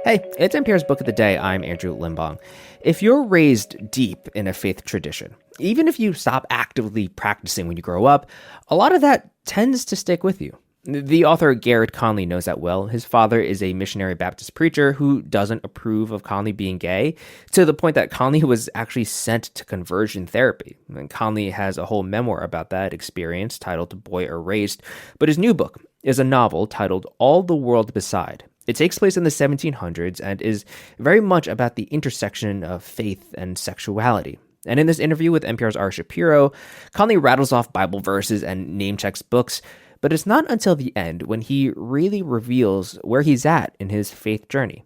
Hey, it's NPR's Book of the Day. I'm Andrew Limbong. If you're raised deep in a faith tradition, even if you stop actively practicing when you grow up, a lot of that tends to stick with you. The author Garrard Conley knows that well. His father is a missionary Baptist preacher who doesn't approve of Conley being gay, to the point that Conley was actually sent to conversion therapy. And Conley has a whole memoir about that experience titled Boy Erased, but his new book is a novel titled All the World Beside. It takes place in the 1700s and is very much about the intersection of faith and sexuality. And in this interview with NPR's Shapiro, Conley rattles off Bible verses and name-checks books, but it's not until the end when he really reveals where he's at in his faith journey.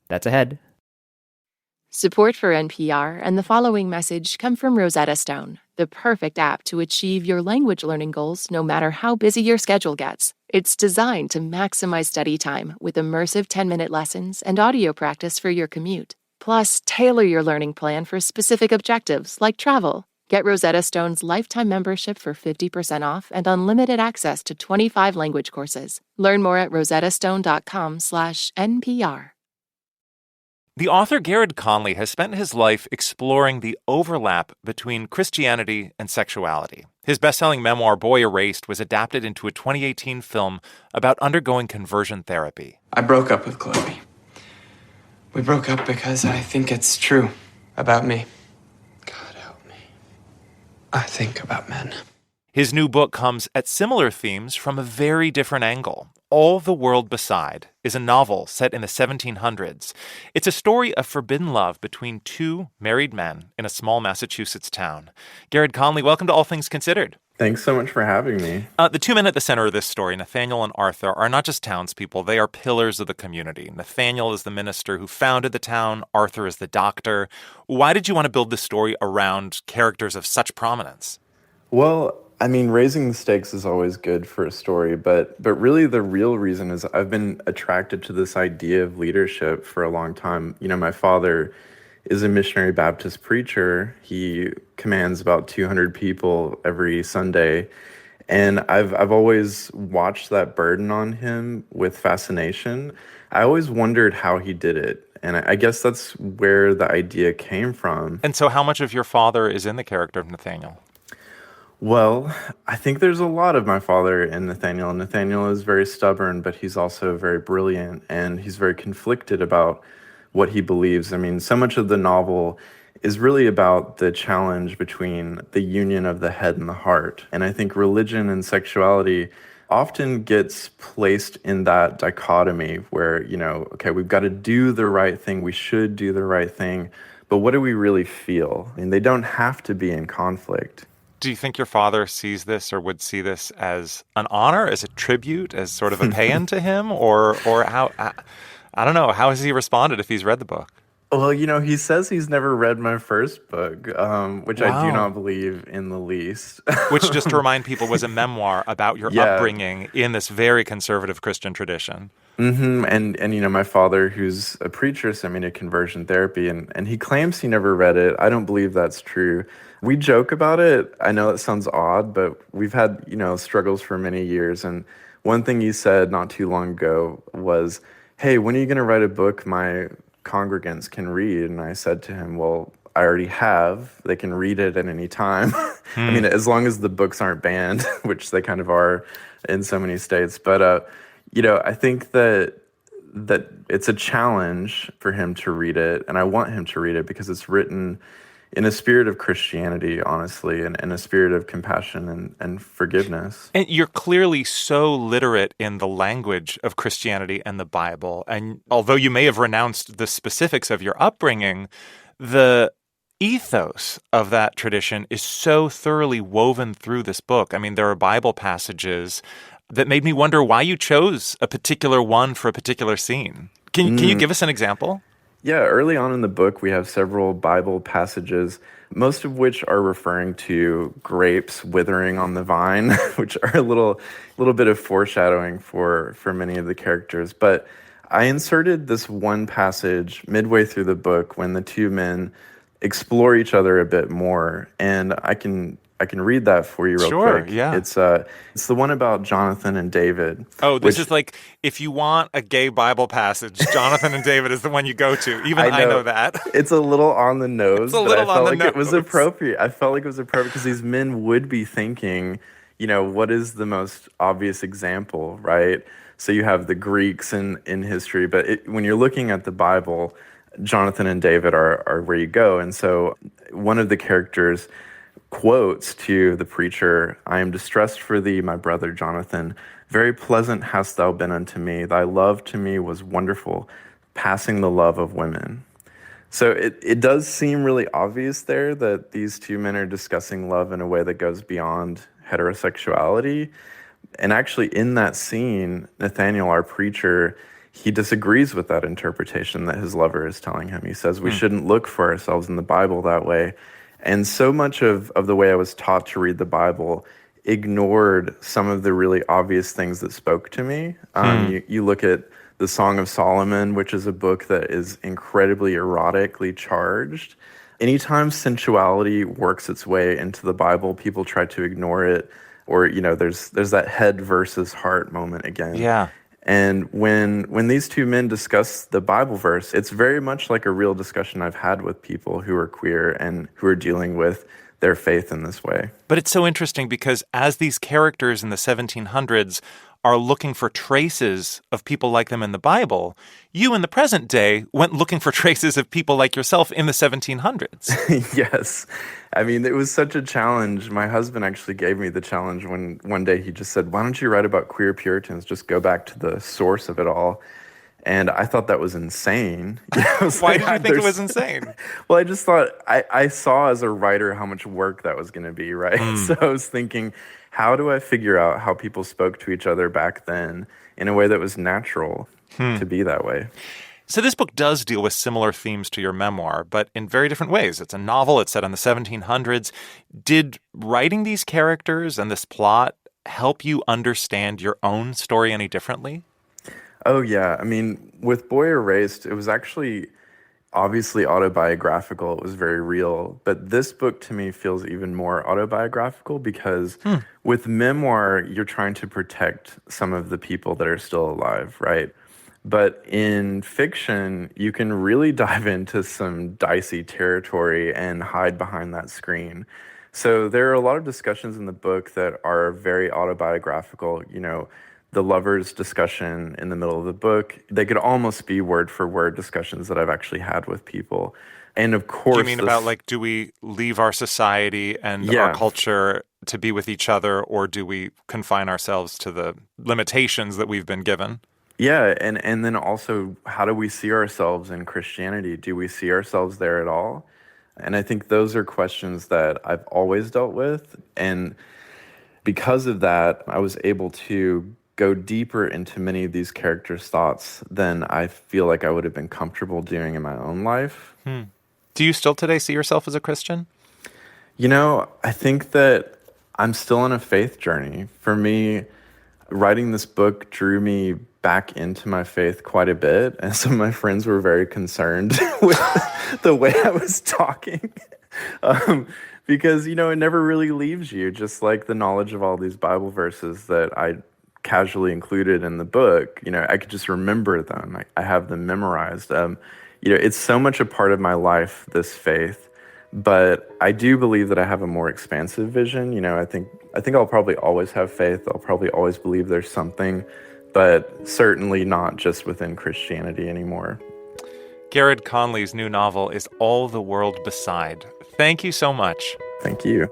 That's ahead. Support for NPR and the following message come from Rosetta Stone, the perfect app to achieve your language learning goals no matter how busy your schedule gets. It's designed to maximize study time with immersive 10-minute lessons and audio practice for your commute. Plus, tailor your learning plan for specific objectives like travel. Get Rosetta Stone's lifetime membership for 50% off and unlimited access to 25 language courses. Learn more at rosettastone.com/NPR. The author Garrard Conley has spent his life exploring the overlap between Christianity and sexuality. His best-selling memoir, Boy Erased, was adapted into a 2018 film about undergoing conversion therapy. I broke up with Chloe. We broke up because I think it's true about me. God help me. I think about men. His new book comes at similar themes from a very different angle. All the World Beside is a novel set in the 1700s. It's a story of forbidden love between two married men in a small Massachusetts town. Garrard Conley, welcome to All Things Considered. Thanks so much for having me. The two men at the center of this story, Nathaniel and Arthur, are not just townspeople. They are pillars of the community. Nathaniel is the minister who founded the town. Arthur is the doctor. Why did you want to build this story around characters of such prominence? Well, I mean, raising the stakes is always good for a story, but really the real reason is I've been attracted to this idea of leadership for a long time. You know, my father is a missionary Baptist preacher. He commands about 200 people every Sunday, and I've always watched that burden on him with fascination. I always wondered how he did it, and I guess that's where the idea came from. And so how much of your father is in the character of Nathaniel? Well, I think there's a lot of my father in Nathaniel. Nathaniel is very stubborn, but he's also very brilliant, and he's very conflicted about what he believes. I mean, so much of the novel is really about the challenge between the union of the head and the heart. And I think religion and sexuality often gets placed in that dichotomy where, you know, okay, we've got to do the right thing, we should do the right thing, but what do we really feel? I mean, they don't have to be in conflict. Do you think your father sees this or would see this as an honor, as a tribute, as sort of a pay-in to him? Or how, I don't know, how has he responded if he's read the book? Well, you know, he says he's never read my first book, which Wow. I do not believe in the least. Which, just to remind people, was a memoir about your upbringing in this very conservative Christian tradition. Mm-hmm. And you know, my father, who's a preacher, sent me to conversion therapy, and he claims he never read it. I don't believe that's true. We joke about it. I know it sounds odd, but we've had, you know, struggles for many years. And one thing he said not too long ago was, hey, when are you going to write a book my congregants can read? And I said to him, well, I already have. They can read it at any time. I mean, as long as the books aren't banned, which they kind of are in so many states. But, you know, I think that it's a challenge for him to read it. And I want him to read it because it's written in a spirit of Christianity, honestly, and in a spirit of compassion and forgiveness. And you're clearly so literate in the language of Christianity and the Bible. And although you may have renounced the specifics of your upbringing, the ethos of that tradition is so thoroughly woven through this book. I mean, there are Bible passages that made me wonder why you chose a particular one for a particular scene. Can you give us an example? Yeah, early on in the book, we have several Bible passages, most of which are referring to grapes withering on the vine, which are a little bit of foreshadowing for many of the characters. But I inserted this one passage midway through the book when the two men explore each other a bit more. And I can I can read that for you real Sure, quick. yeah. It's the one about Jonathan and David. Oh, this is like, if you want a gay Bible passage, Jonathan and David is the one you go to. Even I know that. It's a little on the nose, It's a little but I felt on the like it was nose. appropriate. I felt like it was appropriate because these men would be thinking, what is the most obvious example, right? So you have the Greeks in history, but when you're looking at the Bible, Jonathan and David are where you go. And so one of the characters quotes to the preacher, "I am distressed for thee, my brother Jonathan. Very pleasant hast thou been unto me. Thy love to me was wonderful, passing the love of women." So it does seem really obvious there that these two men are discussing love in a way that goes beyond heterosexuality. And actually in that scene, Nathaniel, our preacher, he disagrees with that interpretation that his lover is telling him. He says we shouldn't look for ourselves in the Bible that way. And so much of the way I was taught to read the Bible ignored some of the really obvious things that spoke to me. You look at the Song of Solomon, which is a book that is incredibly erotically charged. Anytime sensuality works its way into the Bible, people try to ignore it. Or, there's that head versus heart moment again. Yeah. And when these two men discuss the Bible verse, it's very much like a real discussion I've had with people who are queer and who are dealing with their faith in this way. But it's so interesting because as these characters in the 1700s are looking for traces of people like them in the Bible, you in the present day went looking for traces of people like yourself in the 1700s. Yes. I mean, it was such a challenge. My husband actually gave me the challenge when one day he just said, "Why don't you write about queer Puritans? Just go back to the source of it all." And I thought that was insane. Why did you think it was insane? Well, I just thought, I saw as a writer how much work that was going to be, right? So I was thinking, how do I figure out how people spoke to each other back then in a way that was natural to be that way? So this book does deal with similar themes to your memoir, but in very different ways. It's a novel. It's set in the 1700s. Did writing these characters and this plot help you understand your own story any differently? Oh, yeah. I mean, with Boy Erased, it was actually obviously autobiographical. It was very real. But this book to me feels even more autobiographical because with memoir, you're trying to protect some of the people that are still alive, right? But in fiction, you can really dive into some dicey territory and hide behind that screen. So there are a lot of discussions in the book that are very autobiographical. The lovers' discussion in the middle of the book, they could almost be word for word discussions that I've actually had with people. And of course, you mean about do we leave our society and our culture to be with each other, or do we confine ourselves to the limitations that we've been given? Yeah, and then also, how do we see ourselves in Christianity? Do we see ourselves there at all? And I think those are questions that I've always dealt with. And because of that, I was able to go deeper into many of these characters' thoughts than I feel like I would have been comfortable doing in my own life. Do you still today see yourself as a Christian? I think that I'm still on a faith journey. For me, writing this book drew me back into my faith quite a bit, and some of my friends were very concerned with the way I was talking. Because, it never really leaves you, just like the knowledge of all these Bible verses that I casually included in the book. I could just remember them. I have them memorized. It's so much a part of my life, this faith. But I do believe that I have a more expansive vision. I think I'll probably always have faith. I'll probably always believe there's something, but certainly not just within Christianity anymore. Garrard Conley's new novel is All the World Beside. Thank you so much. Thank you.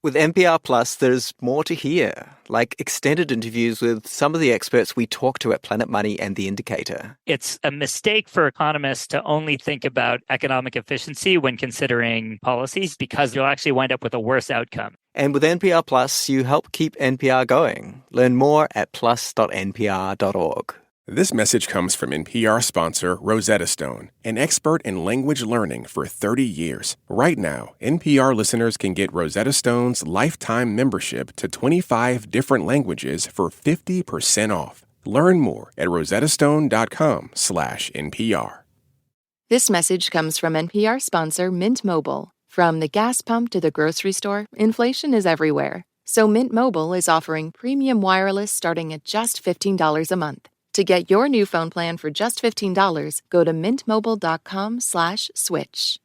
With NPR Plus, there's more to hear, like extended interviews with some of the experts we talked to at Planet Money and The Indicator. It's a mistake for economists to only think about economic efficiency when considering policies because you'll actually wind up with a worse outcome. And with NPR Plus, you help keep NPR going. Learn more at plus.npr.org. This message comes from NPR sponsor Rosetta Stone, an expert in language learning for 30 years. Right now, NPR listeners can get Rosetta Stone's lifetime membership to 25 different languages for 50% off. Learn more at rosettastone.com/NPR. This message comes from NPR sponsor Mint Mobile. From the gas pump to the grocery store, inflation is everywhere. So Mint Mobile is offering premium wireless starting at just $15 a month. To get your new phone plan for just $15, go to mintmobile.com/switch.